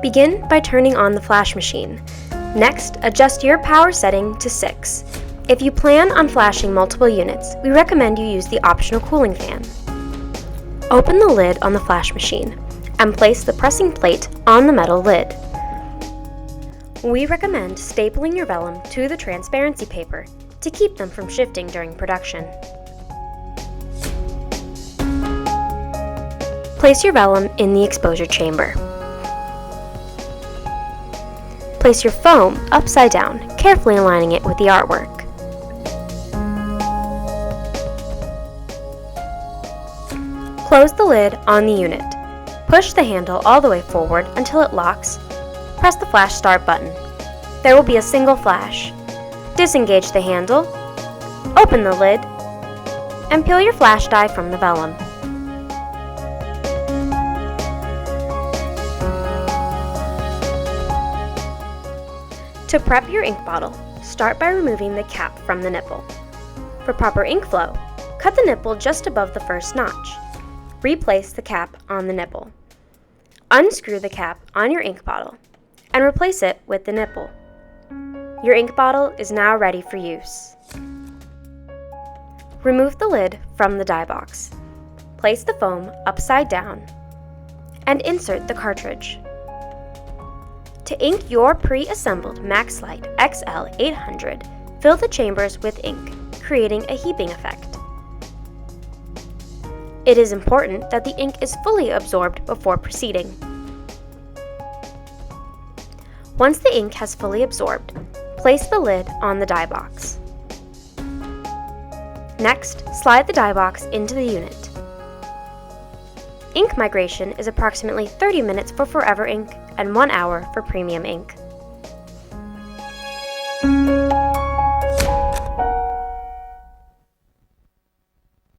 Begin by turning on the flash machine. Next, adjust your power setting to 6. If you plan on flashing multiple units, we recommend you use the optional cooling fan. Open the lid on the flash machine and place the pressing plate on the metal lid. We recommend stapling your vellum to the transparency paper to keep them from shifting during production. Place your vellum in the exposure chamber. Place your foam upside down, carefully aligning it with the artwork. Close the lid on the unit. Push the handle all the way forward until it locks. Press the flash start button. There will be a single flash. Disengage the handle, open the lid, and peel your flash die from the vellum. To prep your ink bottle, start by removing the cap from the nipple. For proper ink flow, cut the nipple just above the first notch. Replace the cap on the nipple. Unscrew the cap on your ink bottle and replace it with the nipple. Your ink bottle is now ready for use. Remove the lid from the die box. Place the foam upside down and insert the cartridge. To ink your pre-assembled Maxlight XL-800, fill the chambers with ink, creating a heaping effect. It is important that the ink is fully absorbed before proceeding. Once the ink has fully absorbed, place the lid on the die box. Next, slide the die box into the unit. Ink migration is approximately 30 minutes for Forever ink and 1 hour for premium ink.